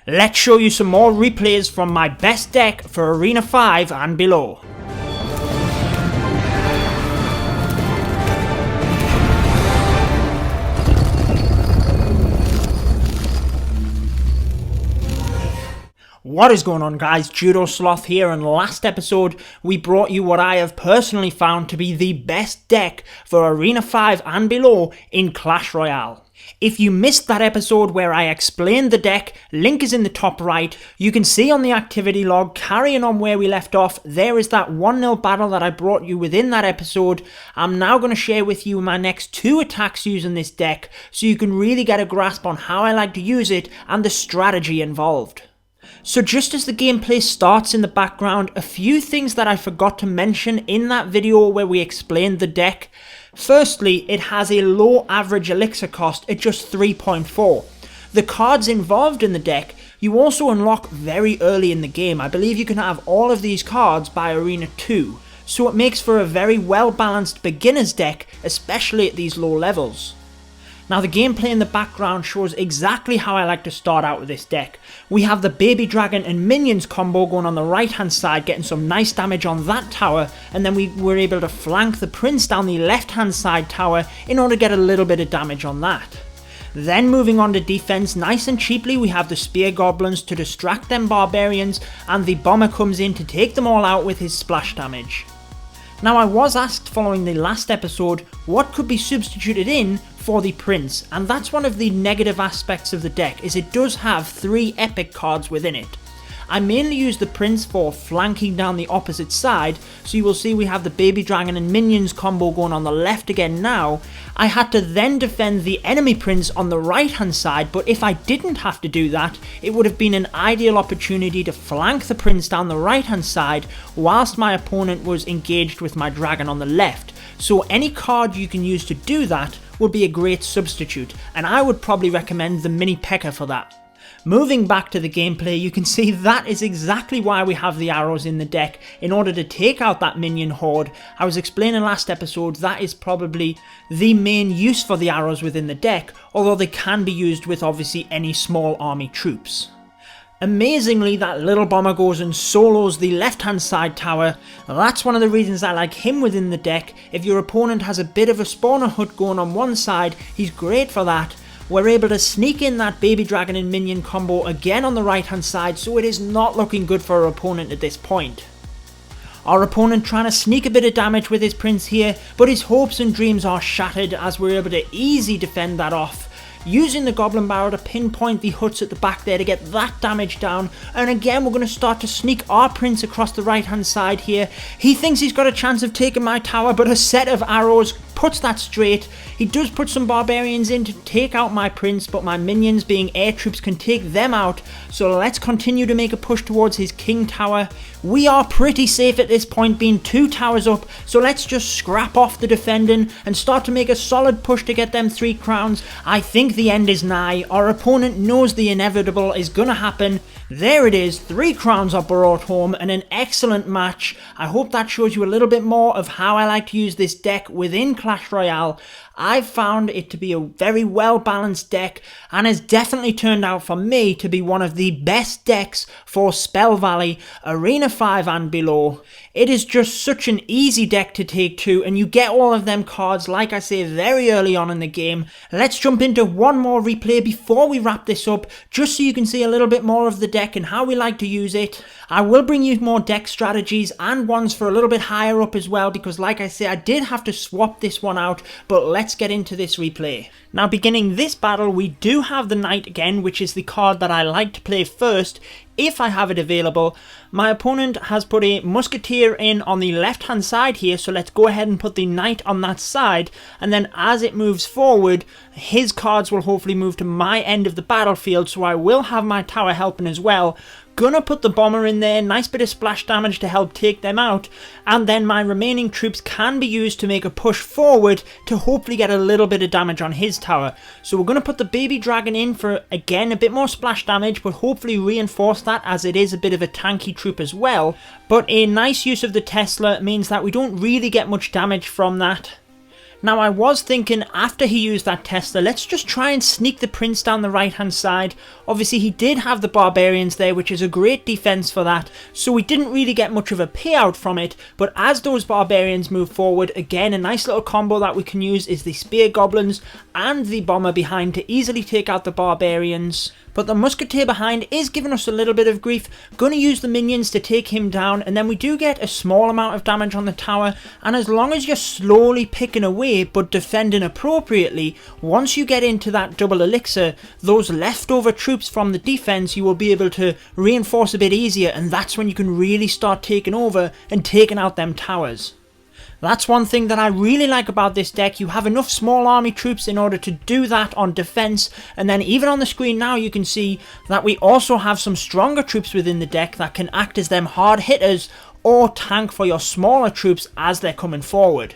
Let's show you some more replays from my best deck for Arena 5 and below. What is going on, guys? Judo Sloth here, and last episode we brought you what I have personally found to be the best deck for Arena 5 and below in Clash Royale. If you missed that episode where I explained the deck, link is in the top right. You can see on the activity log, carrying on where we left off, there is that 1-0 battle that I brought you within that episode. I'm now going to share with you my next 2 attacks using this deck, so you can really get a grasp on how I like to use it and the strategy involved. So just as the gameplay starts in the background, a few things that I forgot to mention in that video where we explained the deck. Firstly, it has a low average elixir cost at just 3.4. The cards involved in the deck you also unlock very early in the game. I believe you can have all of these cards by Arena 2, so it makes for a very well balanced beginner's deck, especially at these low levels. Now the gameplay in the background shows exactly how I like to start out with this deck. We have the baby dragon and minions combo going on the right hand side, getting some nice damage on that tower, and then we were able to flank the prince down the left hand side tower in order to get a little bit of damage on that. Then moving on to defense, nice and cheaply we have the spear goblins to distract them barbarians, and the bomber comes in to take them all out with his splash damage. Now I was asked following the last episode what could be substituted in for the prince, and that's one of the negative aspects of the deck, is it does have 3 epic cards within it. I mainly use the prince for flanking down the opposite side, so you will see we have the baby dragon and minions combo going on the left again now. I had to then defend the enemy prince on the right hand side, but if I didn't have to do that, it would have been an ideal opportunity to flank the prince down the right hand side whilst my opponent was engaged with my dragon on the left. So any card you can use to do that would be a great substitute, and I would probably recommend the mini P.E.K.K.A for that. Moving back to the gameplay, you can see that is exactly why we have the arrows in the deck, in order to take out that minion horde. I was explaining last episode that is probably the main use for the arrows within the deck, although they can be used with obviously any small army troops. Amazingly, that little bomber goes and solos the left hand side tower. That's one of the reasons I like him within the deck. If your opponent has a bit of a spawner hut going on one side, he's great for that. We're able to sneak in that baby dragon and minion combo again on the right hand side, so it is not looking good for our opponent at this point. Our opponent trying to sneak a bit of damage with his prince here, but his hopes and dreams are shattered as we're able to easily defend that off. Using the goblin barrel to pinpoint the huts at the back there to get that damage down, and again we're going to start to sneak our prince across the right hand side here. He thinks he's got a chance of taking my tower, but a set of arrows puts that straight. He does put some barbarians in to take out my prince, but my minions being air troops can take them out, so let's continue to make a push towards his king tower. We are pretty safe at this point, being 2 towers up, so let's just scrap off the defending and start to make a solid push to get them 3 crowns. I think the end is nigh. Our opponent knows the inevitable is gonna happen. There it is, 3 crowns are brought home and an excellent match. I hope that shows you a little bit more of how I like to use this deck within Clash Royale. I've found it to be a very well balanced deck, and has definitely turned out for me to be one of the best decks for Spell Valley, Arena 5 and below. It is just such an easy deck to take to, and you get all of them cards, like I say, very early on in the game. Let's jump into one more replay before we wrap this up, just so you can see a little bit more of the deck and how we like to use it. I will bring you more deck strategies and ones for a little bit higher up as well, because like I say, I did have to swap this one out, but let's get into this replay. Now beginning this battle, we do have the knight again, which is the card that I like to play first if I have it available. My opponent has put a musketeer in on the left hand side here, so let's go ahead and put the knight on that side, and then as it moves forward, his cards will hopefully move to my end of the battlefield, so I will have my tower helping as well. Gonna put the bomber in there, nice bit of splash damage to help take them out, and then my remaining troops can be used to make a push forward to hopefully get a little bit of damage on his tower. So we're gonna put the baby dragon in for, again, a bit more splash damage, but hopefully reinforce that as it is a bit of a tanky troop as well. But a nice use of the Tesla means that we don't really get much damage from that. Now I was thinking after he used that Tesla, let's just try and sneak the prince down the right hand side. Obviously he did have the barbarians there, which is a great defense for that, so we didn't really get much of a payout from it, but as those barbarians move forward, again a nice little combo that we can use is the spear goblins and the bomber behind to easily take out the barbarians. But the musketeer behind is giving us a little bit of grief. Gonna use the minions to take him down, and then we do get a small amount of damage on the tower, and as long as you're slowly picking away but defending appropriately, once you get into that double elixir, those leftover troops from the defense you will be able to reinforce a bit easier, and that's when you can really start taking over and taking out them towers. That's one thing that I really like about this deck. You have enough small army troops in order to do that on defense, and then even on the screen now you can see that we also have some stronger troops within the deck that can act as them hard hitters or tank for your smaller troops as they're coming forward.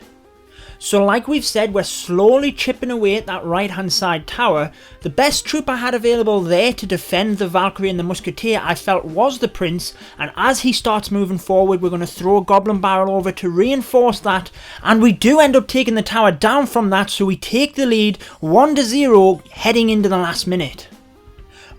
So like we've said, we're slowly chipping away at that right hand side tower. The best troop I had available there to defend the Valkyrie and the Musketeer I felt was the Prince, and as he starts moving forward we're going to throw a Goblin Barrel over to reinforce that, and we do end up taking the tower down from that, so we take the lead 1-0 heading into the last minute.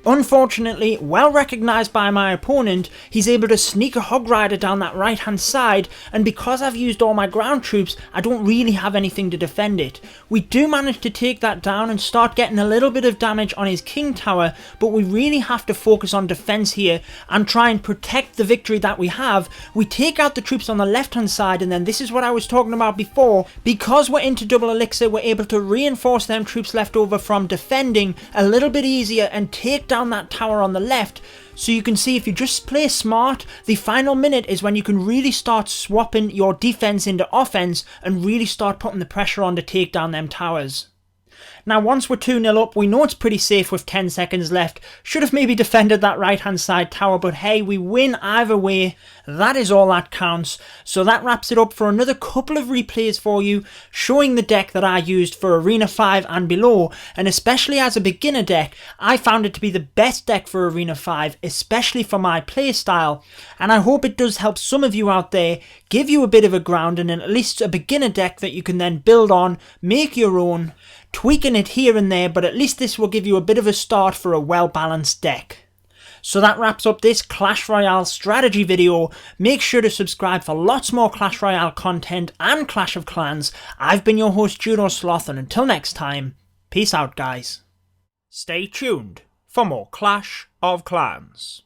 Unfortunately, well recognised by my opponent, he's able to sneak a Hog Rider down that right hand side, and because I've used all my ground troops, I don't really have anything to defend it. We do manage to take that down and start getting a little bit of damage on his King Tower, but we really have to focus on defence here and try and protect the victory that we have. We take out the troops on the left hand side, and then this is what I was talking about before. Because we're into double elixir, we're able to reinforce them troops left over from defending a little bit easier and take down that tower on the left. So you can see if you just play smart, the final minute is when you can really start swapping your defense into offense and really start putting the pressure on to take down them towers. Now once we're 2-0 up, we know it's pretty safe with 10 seconds left. Should have maybe defended that right hand side tower, but hey, we win either way. That is all that counts. So that wraps it up for another couple of replays for you, showing the deck that I used for Arena 5 and below, and especially as a beginner deck, I found it to be the best deck for Arena 5, especially for my playstyle, and I hope it does help some of you out there, give you a bit of a grounding and at least a beginner deck that you can then build on, make your own, tweaking it here and there, but at least this will give you a bit of a start for a well-balanced deck. So that wraps up this Clash Royale strategy video. Make sure to subscribe for lots more Clash Royale content and Clash of Clans. I've been your host Judo Sloth, and until next time, peace out guys. Stay tuned for more Clash of Clans.